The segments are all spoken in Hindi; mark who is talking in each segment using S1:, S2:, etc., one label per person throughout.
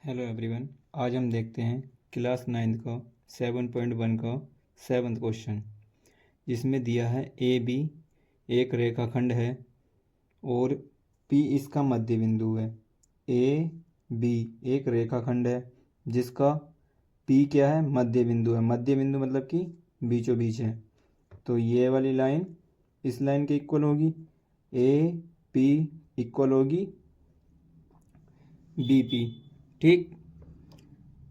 S1: Hello everyone. आज हम देखते हैं क्लास 9 का 7.1 का 7th क्वेश्चन, जिसमें दिया है ए बी एक रेखाखंड है और पी इसका मध्य बिंदु है। ए बी एक रेखाखंड है जिसका पी क्या है, मध्य बिंदु है। मध्य बिंदु मतलब कि बीचों बीच है। तो ये वाली लाइन इस लाइन के इक्वल होगी, ए पी इक्वल होगी बी पी। ठीक।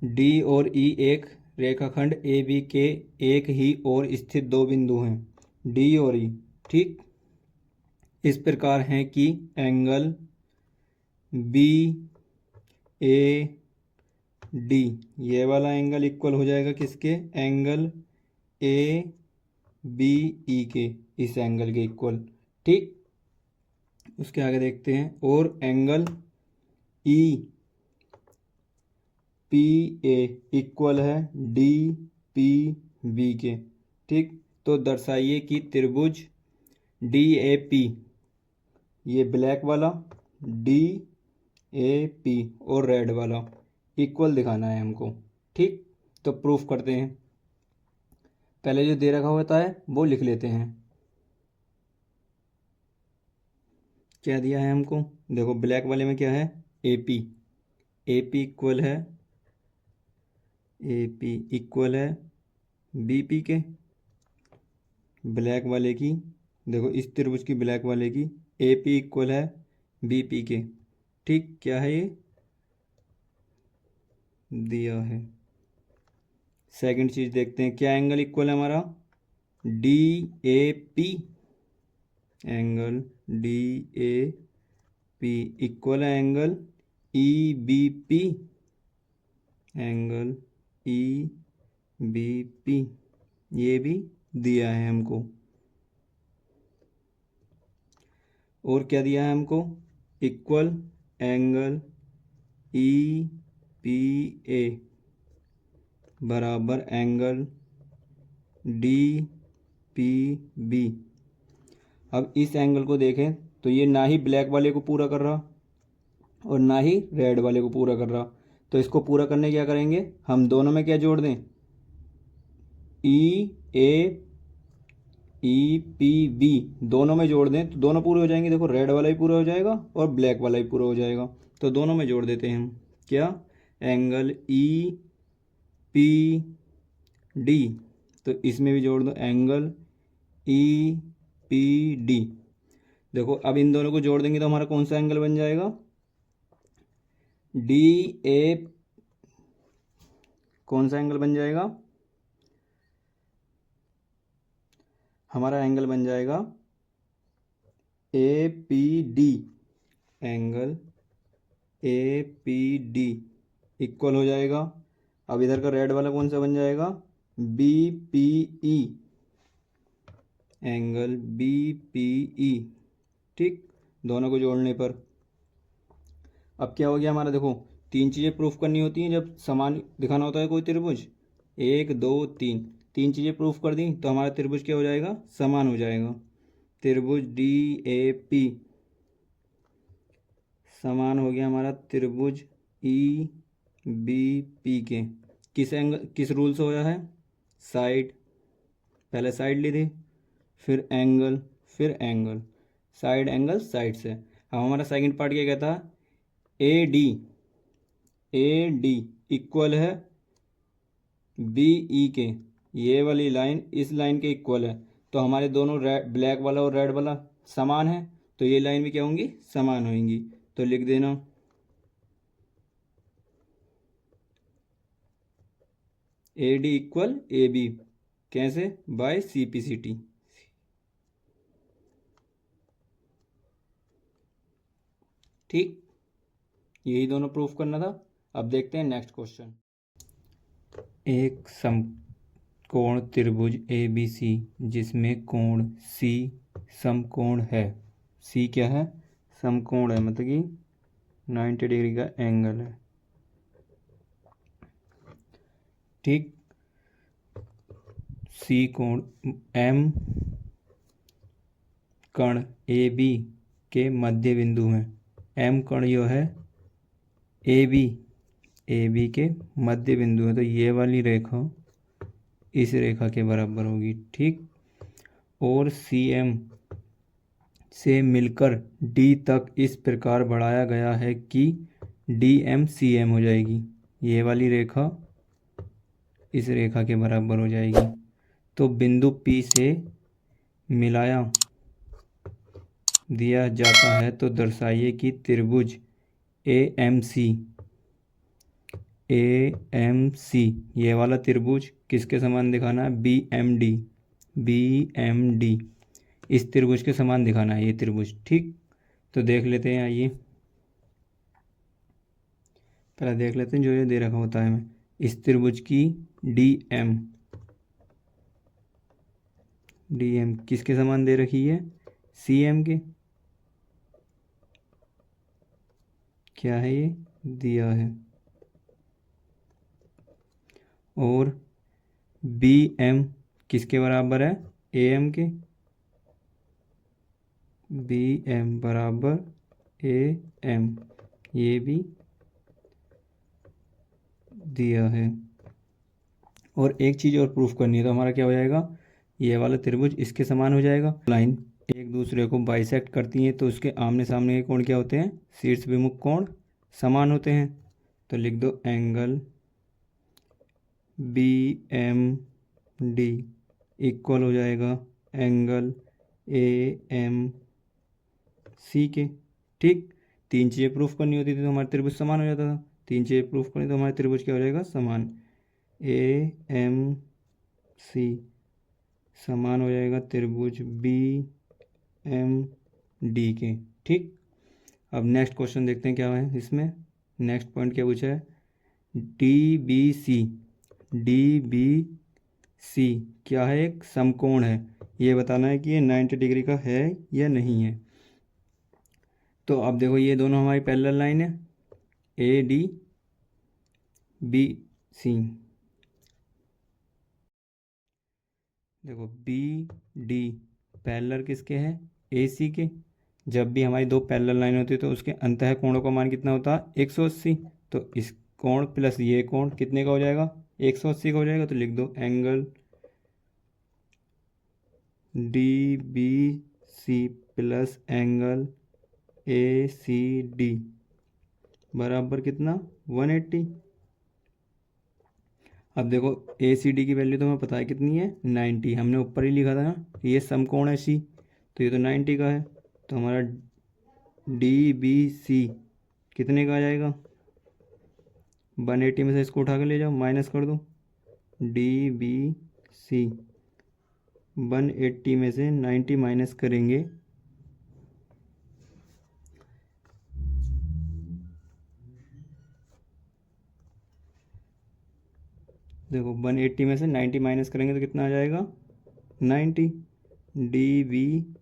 S1: डी और ई एक रेखाखंड ए बी के एक ही ओर स्थित दो बिंदु हैं, डी और ई। ठीक। इस प्रकार हैं कि एंगल बी ए डी, ये वाला एंगल इक्वल हो जाएगा किसके, एंगल ए बी ई के, इस एंगल के इक्वल। ठीक। उसके आगे देखते हैं, और angle E P A equal है डी पी बी के। ठीक। तो दर्शाइए कि त्रिभुज डी ए पी, ये ब्लैक वाला डी ए पी और रेड वाला इक्वल दिखाना है हमको। ठीक। तो प्रूफ करते हैं। पहले जो दे रखा होता है वो लिख लेते हैं। क्या दिया है हमको, देखो ब्लैक वाले में क्या है, A P. A P equal है, ए पी इक्वल है बी पी के। ब्लैक वाले की देखो, इस त्रिभुज की ब्लैक वाले की ए पी इक्वल है बी पी के। ठीक। क्या है ये दिया है। सेकंड चीज देखते हैं, क्या एंगल इक्वल है हमारा, D A P. Angle D A P equal है angle E B P. Angle E B P ये भी दिया है हमको। और क्या दिया है हमको, equal angle E P A बराबर एंगल डी पी बी। अब इस एंगल को देखें तो ये ना ही ब्लैक वाले को पूरा कर रहा और ना ही रेड वाले को पूरा कर रहा। तो इसको पूरा करने क्या करेंगे, हम दोनों में क्या जोड़ दें, ई ए ई पी बी दोनों में जोड़ दें तो दोनों पूरे हो जाएंगे। देखो रेड वाला भी पूरा हो जाएगा और ब्लैक वाला भी पूरा हो जाएगा। तो दोनों में जोड़ देते हैं हम, क्या, एंगल ई पी डी। तो इसमें भी जोड़ दो एंगल ई पी डी। देखो अब इन दोनों को जोड़ देंगे तो हमारा कौन सा एंगल बन जाएगा, डी ए, कौन सा एंगल बन जाएगा, हमारा एंगल बन जाएगा A P D. Angle A P D equal हो जाएगा, अब इधर का रेड वाला कौन सा बन जाएगा, B P E. Angle B P E. ठीक। दोनों को जोड़ने पर अब क्या हो गया हमारा, देखो तीन चीज़ें प्रूफ करनी होती हैं जब समान दिखाना होता है कोई त्रिभुज, एक दो तीन, तीन चीज़ें प्रूफ कर दी तो हमारा त्रिभुज क्या हो जाएगा, समान हो जाएगा। त्रिभुज डी ए पी समान हो गया हमारा त्रिभुज ई बी पी के। किस एंगल, किस रूल से होया है, साइड, पहले साइड ली थी, फिर एंगल, फिर एंगल, साइड एंगल साइड से। अब हमारा सेकंड पार्ट क्या कहता है, ए डी इक्वल है बी ई के। ये वाली लाइन इस लाइन के इक्वल है। तो हमारे दोनों ब्लैक वाला और रेड वाला समान है, तो ये लाइन भी क्या होंगी, समान होंगी। तो लिख देना A D equal A B, कैसे, by C P C T. ठीक। यही दोनों प्रूफ करना था। अब देखते हैं नेक्स्ट क्वेश्चन। एक समकोण त्रिभुज ए बी सी जिसमें कोण सी समकोण है। सी क्या है, समकोण है, मतलब कि 90 डिग्री का एंगल है। ठीक। सी कोण एम कण ए बी के मध्य बिंदु में, एम कण जो है ए बी ए बी के मध्य बिंदु है, तो ये वाली रेखा इस रेखा के बराबर होगी, ठीक। और सी एम से मिलकर डी तक इस प्रकार बढ़ाया गया है कि डी एम सी एम हो जाएगी। ये वाली रेखा इस रेखा के बराबर हो जाएगी। तो बिंदु पी से मिलाया दिया जाता है तो दर्शाइए कि त्रिभुज ए एम सी ये वाला त्रिभुज किसके समान दिखाना है, बी एम डी इस त्रिभुज के समान दिखाना है ये त्रिभुज, ठीक। तो देख लेते हैं, आइए पहले देख लेते हैं जो ये दे रखा होता है हमें। इस त्रिभुज की डी एम किसके समान दे रखी है, सी एम के। क्या है ये दिया है। और बी एम किसके बराबर है, ए एम के। बी एम बराबर ए एम ये भी दिया है। और एक चीज़ और प्रूफ करनी है, तो हमारा क्या हो जाएगा, ये वाला त्रिभुज इसके समान हो जाएगा। लाइन एक दूसरे को बाइसेक्ट करती हैं तो उसके आमने सामने के कोण क्या होते हैं, शीर्ष विमुख कोण समान होते हैं। तो लिख दो angle B M D equal हो जाएगा एंगल ए एम सी के, ठीक। तीन चीज़ें प्रूफ करनी होती थी तो हमारा त्रिभुज समान हो जाता था। तीन चीज़ें प्रूफ करनी तो हमारा त्रिभुज क्या हो जाएगा, समान। ए एम सी समान हो जाएगा त्रिभुज बी एम डी के, ठीक। अब नेक्स्ट क्वेश्चन देखते हैं क्या है इसमें। नेक्स्ट पॉइंट क्या पूछा है, डी बी सी क्या है, एक समकोण है। ये बताना है कि ये 90 डिग्री का है या नहीं है। तो अब देखो ये दोनों हमारी पैरेलल लाइन है, ए डी बी सी। देखो बी डी पैरेलल किसके हैं, ए सी के। जब भी हमारी दो पैरेलल लाइन होती है तो उसके अंतः कोणों का मान कितना होता है, 180। तो इस कोण प्लस ये कोण कितने का हो जाएगा, 180 का हो जाएगा। तो लिख दो angle D B C plus angle A C D बराबर कितना, 180। अब देखो ए सी डी की वैल्यू तो हमें पता है कितनी है, 90। हमने ऊपर ही लिखा था ना कि ये समकोण है सी, तो ये तो 90 का है। तो हमारा डी बी सी कितने का आ जाएगा, 180 में से इसको उठा के ले जाओ, माइनस कर दो। डी बी सी 180 में से 90 माइनस करेंगे देखो 180 में से 90 माइनस करेंगे तो कितना आ जाएगा, 90। डी बी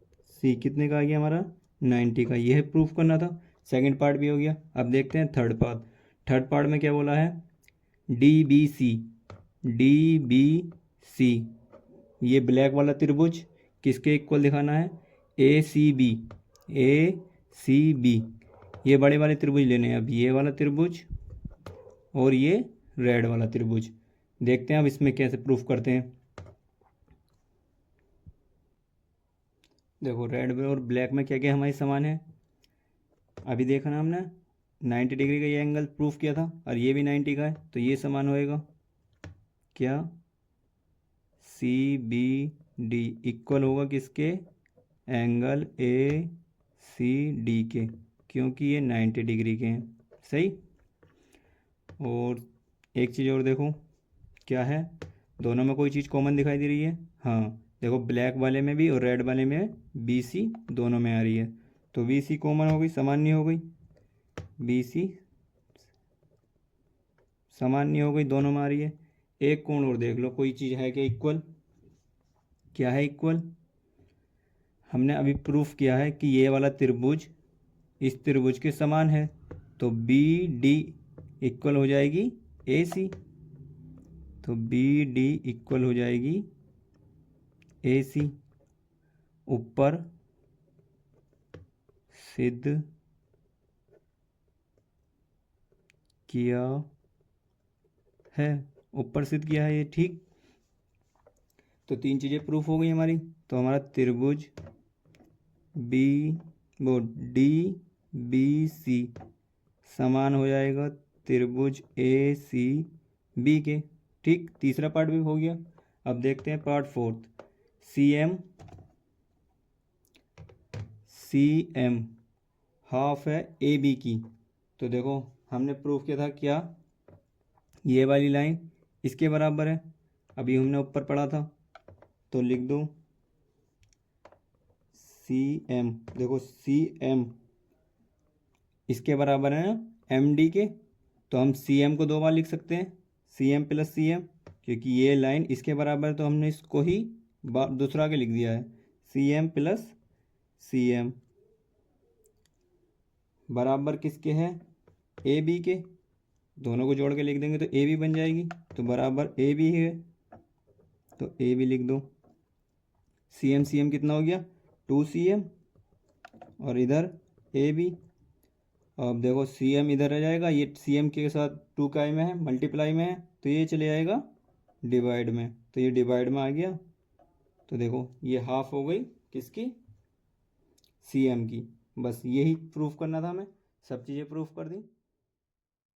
S1: सी कितने का आ गया हमारा, 90 का। यह प्रूफ करना था। सेकंड पार्ट भी हो गया। अब देखते हैं थर्ड पार्ट। थर्ड पार्ट में क्या बोला है, डी बी सी ये ब्लैक वाला त्रिभुज किसके इक्वल दिखाना है, ए सी बी ये बड़े वाले त्रिभुज लेने हैं। अब ये वाला त्रिभुज और ये रेड वाला त्रिभुज देखते हैं अब इसमें कैसे प्रूफ करते हैं। देखो रेड और ब्लैक में क्या क्या हमारे समान है, अभी देखा ना हमने 90 डिग्री का ये एंगल प्रूफ किया था और ये भी 90 का है, तो ये समान होएगा क्या, सी बी डी इक्वल होगा किसके, एंगल ए सी डी के, क्योंकि ये 90 डिग्री के हैं, सही। और एक चीज़ और देखो क्या है, दोनों में कोई चीज़ कॉमन दिखाई दे रही है। हाँ देखो ब्लैक वाले में भी और रेड वाले में बी सी दोनों में आ रही है, तो बी सी कॉमन हो गई, सामान्य हो गई। बी सी सामान्य हो गई, दोनों में आ रही है। एक कोण और देख लो, कोई चीज़ है क्या इक्वल, क्या है इक्वल, हमने अभी प्रूफ किया है कि ये वाला त्रिभुज इस त्रिभुज के समान है, तो बी डी इक्वल हो जाएगी ए सी। तो बी डी इक्वल हो जाएगी ए सी। ऊपर सिद्ध किया है, ऊपर सिद्ध किया है ये, ठीक। तो 3 चीज़ें प्रूफ हो गई हमारी। तो हमारा त्रिभुज डी बी सी समान हो जाएगा त्रिभुज ए सी बी के, ठीक। तीसरा पार्ट भी हो गया। अब देखते हैं पार्ट 4। सी एम हाफ है ए बी की। तो देखो हमने प्रूफ किया था क्या, ये वाली लाइन इसके बराबर है, अभी हमने ऊपर पढ़ा था। तो लिख दूँ सी एम, देखो सी एम इसके बराबर है ना एम डी के। तो हम सी एम को 2 बार लिख सकते हैं, C M plus C M, क्योंकि ये लाइन इसके बराबर है तो हमने इसको ही दूसरा के लिख दिया है, C M plus C M बराबर किसके हैं, ए बी के। दोनों को जोड़ के लिख देंगे तो ए बी बन जाएगी, तो बराबर ए बी है, तो ए बी लिख दो। सी एम कितना हो गया 2cm, और इधर ए बी। अब देखो सी एम इधर आ जाएगा, ये सी एम के साथ 2 काय में है, मल्टीप्लाई में है, तो ये चले जाएगा डिवाइड में, तो ये डिवाइड में आ गया। तो देखो ये हाफ हो गई किसकी, सी एम की। बस यही प्रूफ करना था हमें, सब चीज़ें प्रूफ कर दी।